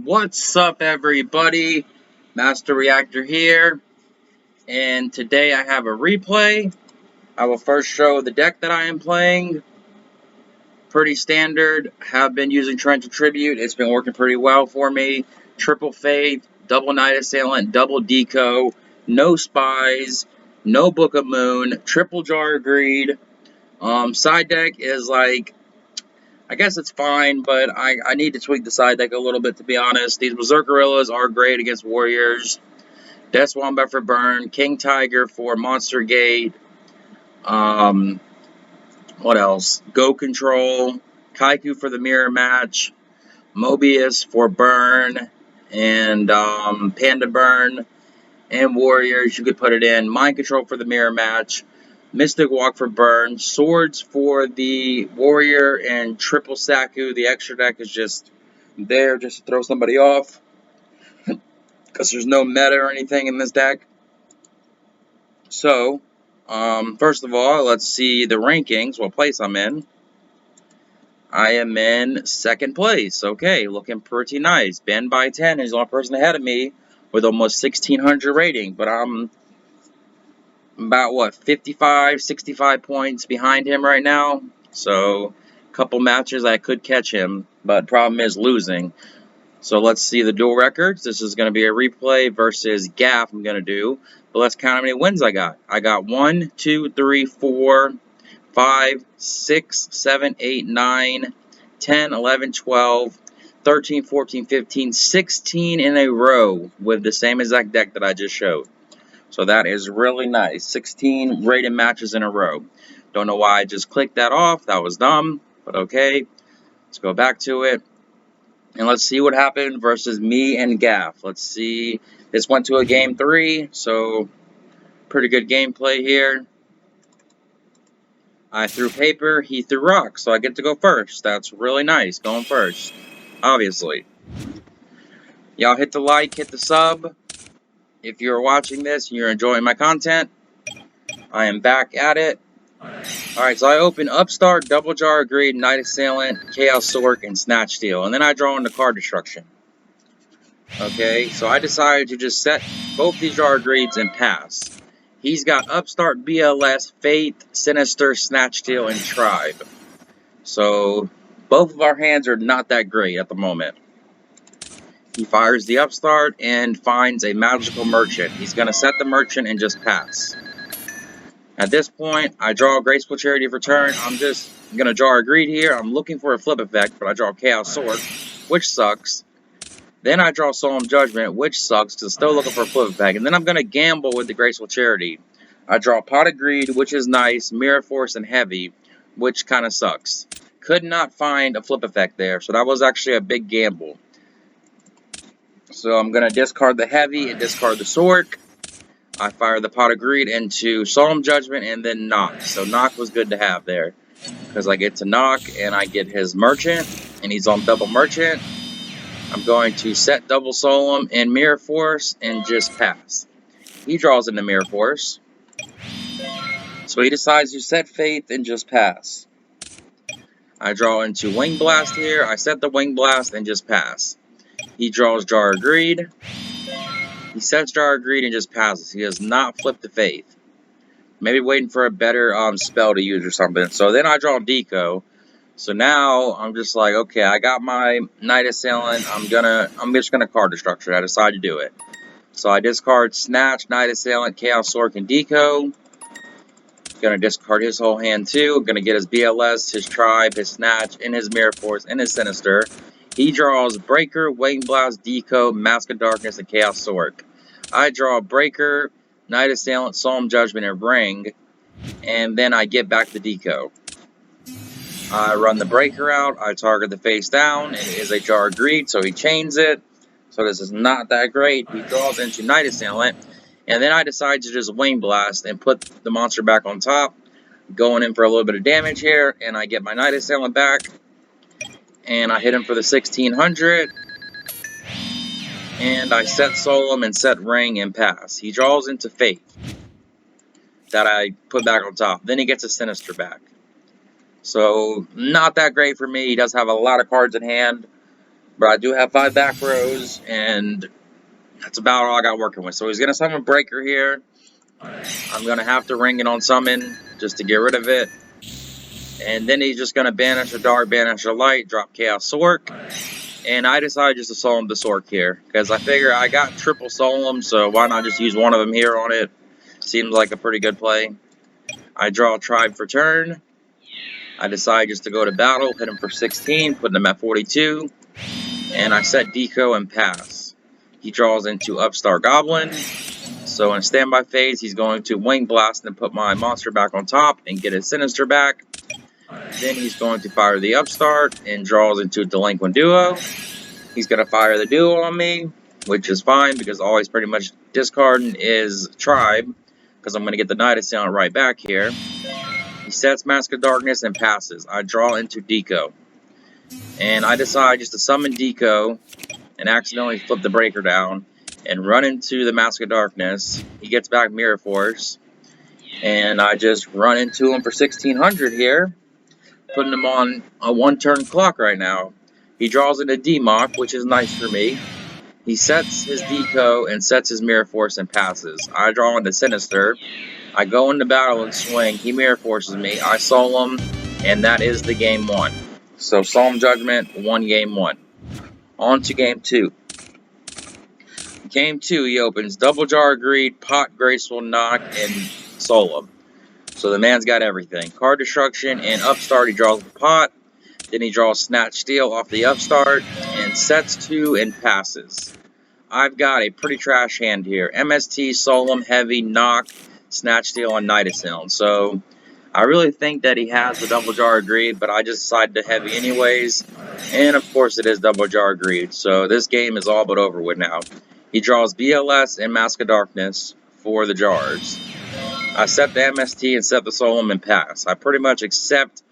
What's up, everybody? Master Reactor here, and today I have a replay. I will first show the deck that I am playing. Pretty standard. Have been using Torrential Tribute. It's been working pretty well for me. Triple Faith, double Night Assailant, double Deco, no Spies, no Book of Moon, triple Jar of Greed. Side deck is like, I guess it's fine, but I need to tweak the side deck a little bit, to be honest. These Berserk Gorillas are great against Warriors. Death Wombat for Burn. King Tiger for Monster Gate. What else? Go Control. Kaiku for the Mirror Match. Mobius for Burn. And Panda Burn. And Warriors, you could put it in. Mind Control for the Mirror Match. Mystic Walk for Burn. Swords for the Warrior. And Triple Saku. The extra deck is just there just to throw somebody off, because there's no meta or anything in this deck. So, first of all, let's see the rankings, what place I'm in. I am in second place. Okay, looking pretty nice. Ben by 10 is the only person ahead of me with almost 1,600 rating, but I'm about, what, 55, 65 points behind him right now. So, a couple matches I could catch him, but problem is losing. So let's see the dual records. This is going to be a replay versus GAF I'm going to do. But let's count how many wins I got. I got 1, 2, 3, 4, 5, 6, 7, 8, 9, 10, 11, 12, 13, 14, 15, 16 in a row with the same exact deck that I just showed. So that is really nice. 16 rated matches in a row. Don't know why I just clicked that off. That was dumb. But okay. Let's go back to it. And let's see what happened versus me and GAF. Let's see. This went to a game 3, so pretty good gameplay here. I threw paper, he threw rocks, so I get to go first. That's really nice, going first, obviously. Y'all hit the like, hit the sub. If you're watching this and you're enjoying my content, I am back at it. Alright, so I open Upstart, Double Jar of Greed, Night Assailant, Chaos Sork, and Snatch Steal. And then I draw into Card Destruction. Okay, so I decided to just set both these Jar of Greeds and pass. He's got Upstart, BLS, Faith, Sinister, Snatch Steal, and Tribe. So both of our hands are not that great at the moment. He fires the Upstart and finds a Magical Merchant. He's going to set the Merchant and just pass. At this point, I draw a Graceful Charity of Return. I'm just going to draw a Greed here. I'm looking for a flip effect, but I draw Chaos Sword, which sucks. Then I draw Solemn Judgment, which sucks because I'm still looking for a flip effect. And then I'm going to gamble with the Graceful Charity. I draw Pot of Greed, which is nice, Mirror Force, and Heavy, which kind of sucks. Could not find a flip effect there, so that was actually a big gamble. So I'm going to discard the Heavy and discard the Sword. I fire the Pot of Greed into Solemn Judgment and then Knock. So Knock was good to have there, because I get to Knock and I get his Merchant, and he's on double Merchant. I'm going to set double Solemn and Mirror Force and just pass. He draws into Mirror Force. So he decides to set Faith and just pass. I draw into Wing Blast here. I set the Wing Blast and just pass. He draws Jar of Greed. He sets Jar of Greed and just passes. He does not flip the Faith. Maybe waiting for a better spell to use or something. So then I draw Deco. So now I'm just like, okay, I got my Night Assailant. I'm just gonna card destruction. I decide to do it. So I discard Snatch, Night Assailant, Chaos Sork, and Deco. Gonna discard his whole hand too. Gonna get his BLS, his Tribe, his Snatch, and his Mirror Force, and his Sinister. He draws Breaker, Wing Blast, Deco, Mask of Darkness, and Chaos Sork. I draw Breaker, Night Assailant, Solemn Judgment, and Ring. And then I get back the Deco. I run the Breaker out, I target the face down, it is a Jar of Greed, so he chains it. So this is not that great. He draws into Night Assailant, and then I decide to just Wing Blast and put the monster back on top, going in for a little bit of damage here, and I get my Night Assailant back, and I hit him for the 1600, and I set Solemn and set Ring and pass. He draws into Faith that I put back on top. Then he gets a Sinister back. So, not that great for me. He does have a lot of cards in hand. But I do have 5 back rows, and that's about all I got working with. So he's going to summon Breaker here. I'm going to have to ring it on summon just to get rid of it. And then he's just going to banish a Dark, banish a Light, drop Chaos Sork. And I decided just to Solemn the Sork here, because I figure I got triple Solemn, so why not just use one of them here on it? Seems like a pretty good play. I draw a Tribe for turn. I decide just to go to battle, hit him for 16, putting him at 42. And I set Deco and pass. He draws into Upstart Goblin. So in standby phase, he's going to Wing Blast and put my monster back on top and get his Sinister back. Then he's going to fire the Upstart and draws into Delinquent Duo. He's going to fire the Duo on me, which is fine because all he's pretty much discarding is Tribe, because I'm going to get the Night Assailant right back here. He sets Mask of Darkness and passes. I draw into Deco. And I decide just to summon Deco and accidentally flip the Breaker down and run into the Mask of Darkness. He gets back Mirror Force. And I just run into him for 1600 here, putting him on a 1-turn clock right now. He draws into D-Mock, which is nice for me. He sets his Deco and sets his Mirror Force and passes. I draw into Sinister. I go into battle and swing. He Mirror Forces me. I Solemn, and that is the game 1. So Solemn Judgment, 1 game 1. On to game 2. Game 2, he opens Double Jar of Greed, Pot, Graceful, Knock, and Solemn. So the man's got everything. Card Destruction and Upstart, he draws the Pot. Then he draws Snatch Steal off the Upstart and sets 2 and passes. I've got a pretty trash hand here. MST, Solemn, Heavy, Knock, Snatch Steal, and Night Assailant. So I really think that he has the Double Jar of Greed, but I just decided to Heavy anyways. And of course it is Double Jar of Greed. So this game is all but over with now. He draws BLS and Mask of Darkness for the jars. I set the MST and set the Solemn and pass. I pretty much accept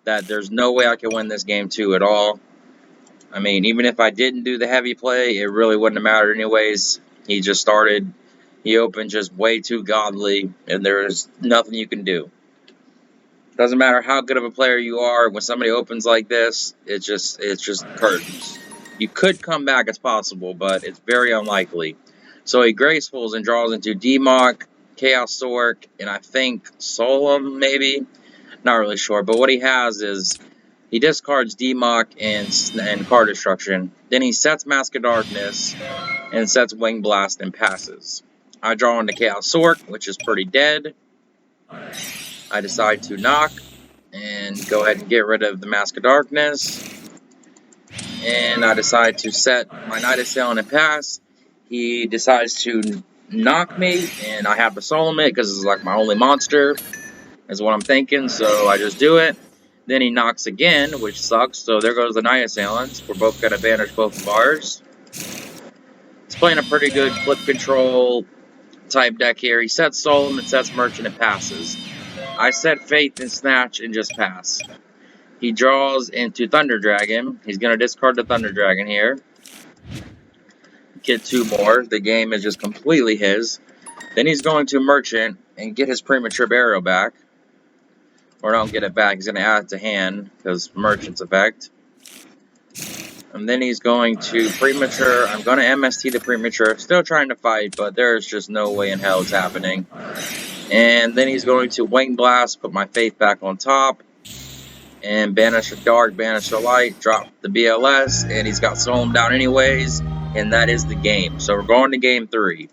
that there's no way I can win this game 2 at all. I mean, even if I didn't do the heavy play, it really wouldn't have mattered anyways. He just started. He opened just way too godly, and there's nothing you can do. Doesn't matter how good of a player you are, when somebody opens like this, it's just curtains. You could come back, it's possible, but it's very unlikely. So he Gracefuls and draws into D-Mock, Chaos Sork, and I think Solemn, maybe? Not really sure, but what he has is he discards D-Mock and Card Destruction. Then he sets Mask of Darkness and sets Wing Blast and passes. I draw into Chaos Sork, which is pretty dead. I decide to knock and go ahead and get rid of the Mask of Darkness. And I decide to set my Night Assailant and pass. He decides to knock me, and I have to Solemn it because it's like my only monster, is what I'm thinking, so I just do it. Then he knocks again, which sucks, so there goes the Night Assailants. We're both going to banish both of ours. He's playing a pretty good flip control type deck here. He sets Solemn and sets Merchant and passes. I set Faith and Snatch and just pass. He draws into Thunder Dragon. He's going to discard the Thunder Dragon here. Get 2 more. The game is just completely his. Then he's going to Merchant and get his Premature Burial back. Or don't get it back. He's going to add it to hand because Merchant's effect. And then he's going to Premature. I'm going to MST the Premature. Still trying to fight, but there's just no way in hell it's happening. And then he's going to Wing Blast, put my Faith back on top. And banish a Dark, banish a Light, drop the BLS. And he's got Solemn down anyways. And that is the game. So we're going to game 3.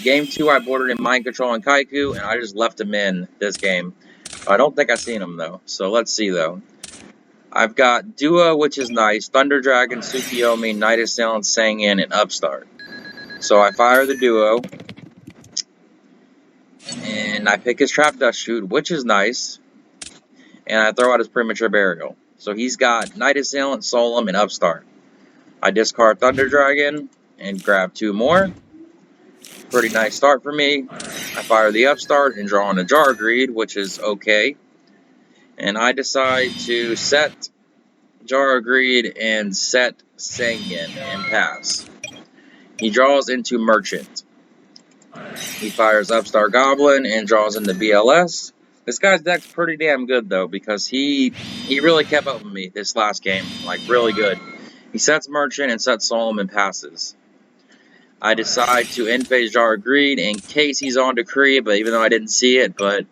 Game 2, I bordered in Mind Control and Kaiku, and I just left him in this game. I don't think I've seen him, though. So let's see, though. I've got Duo, which is nice. Thunder Dragon, Tsukiyomi, Night Assailant, Sangin, and Upstart. So I fire the Duo. And I pick his Trap Dust Shoot, which is nice. And I throw out his Premature Burial. So he's got Night Assailant, Solemn, and Upstart. I discard Thunder Dragon and grab 2 more. Pretty nice start for me. I fire the Upstart and draw on a Jar of Greed, which is okay. And I decide to set Jar of Greed and set Sangin and pass. He draws into Merchant. He fires Upstart Goblin and draws into BLS. This guy's deck's pretty damn good, though, because he really kept up with me this last game. Like, really good. He sets Merchant and sets Solemn and passes. I decide to end phase Jar of Greed in case he's on Decree, but even though I didn't see it, but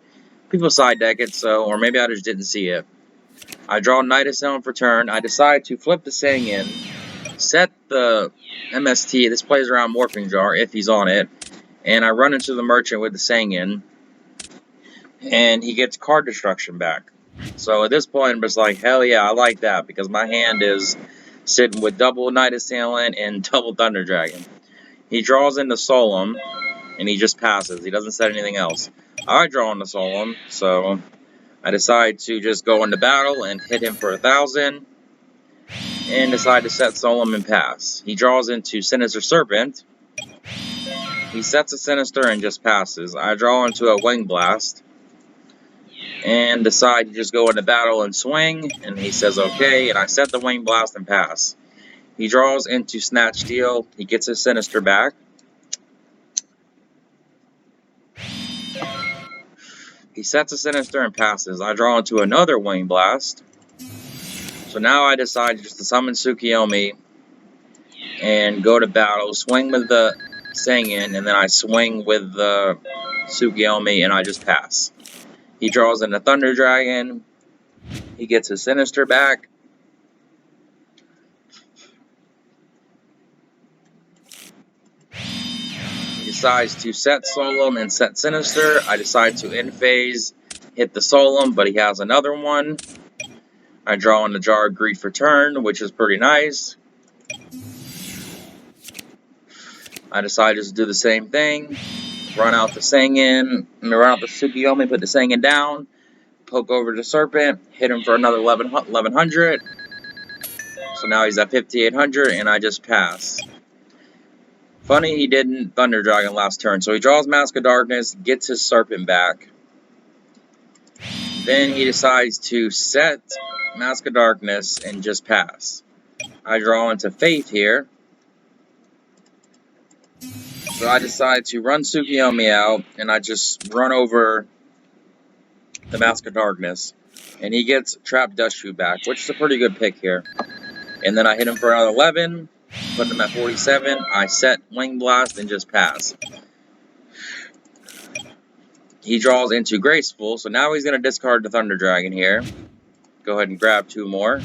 people side deck it, so, or maybe I just didn't see it. I draw Knight Assailant for turn. I decide to flip the Sangin, set the MST. This plays around Morphing Jar if he's on it, and I run into the Merchant with the Sangin, and he gets card destruction back. So at this point, I'm just like, hell yeah, I like that, because my hand is sitting with double Knight Assailant and double Thunder Dragon. He draws into Solemn, and he just passes. He doesn't set anything else. I draw into Solemn, so I decide to just go into battle and hit him for 1,000, and decide to set Solemn and pass. He draws into Sinister Serpent. He sets a Sinister and just passes. I draw into a Wing Blast, and decide to just go into battle and swing, and he says okay, and I set the Wing Blast and pass. He draws into Snatch Steel. He gets his Sinister back. He sets a Sinister and passes. I draw into another Wing Blast. So now I decide just to summon Tsukiyomi and go to battle, swing with the Sangin, and then I swing with the Tsukiyomi and I just pass. He draws in a Thunder Dragon. He gets his Sinister back. He decides to set Solemn and set Sinister. I decide to end phase, hit the Solemn, but he has another one. I draw in the Jar of Greed for turn, which is pretty nice. I decide to do the same thing. Run out the Sangin, run out the Tsukiyomi, put the Sangin down, poke over the Serpent, hit him for another 1100. So now he's at 5800, and I just pass. Funny he didn't Thunder Dragon last turn, so he draws Mask of Darkness, gets his Serpent back. Then he decides to set Mask of Darkness and just pass. I draw into Faith here. So I decide to run Tsukiyomi out, and I just run over the Mask of Darkness. And he gets Trap Dust Shoot back, which is a pretty good pick here. And then I hit him for another 11, put him at 47. I set Wing Blast and just pass. He draws into Graceful, so now he's going to discard the Thunder Dragon here. Go ahead and grab 2 more.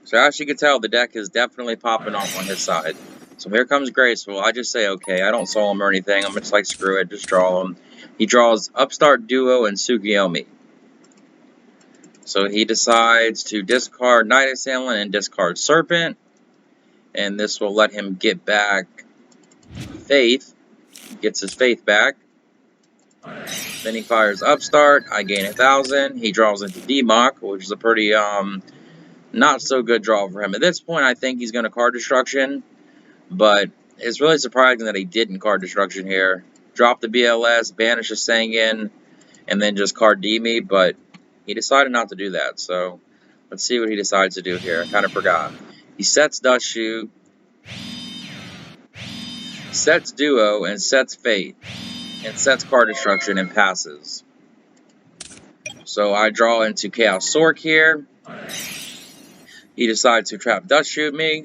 So as you can tell, the deck is definitely popping off on his side. So here comes Graceful. I just say, okay, I don't soul him or anything. I'm just like, screw it, just draw him. He draws Upstart Duo and Tsukiyomi. So he decides to discard Knight Assailant and discard Serpent. And this will let him get back Faith. Gets his Faith back. Then he fires Upstart. I gain 1,000. He draws into Demock, which is a pretty not so good draw for him. At this point, I think he's going to card Destruction. But it's really surprising that he didn't card Destruction here. Drop the BLS, banish a Sangin, and then just card D me. But he decided not to do that. So let's see what he decides to do here. I kind of forgot. He sets Dust Shoot, sets Duo, and sets Fate, and sets card Destruction and passes. So I draw into Chaos Sork here. He decides to Trap Dust Shoot me.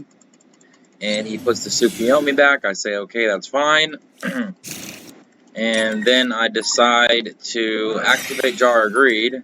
And he puts the Tsukiyomi back. I say, okay, that's fine. And then I decide to activate Jar of Greed.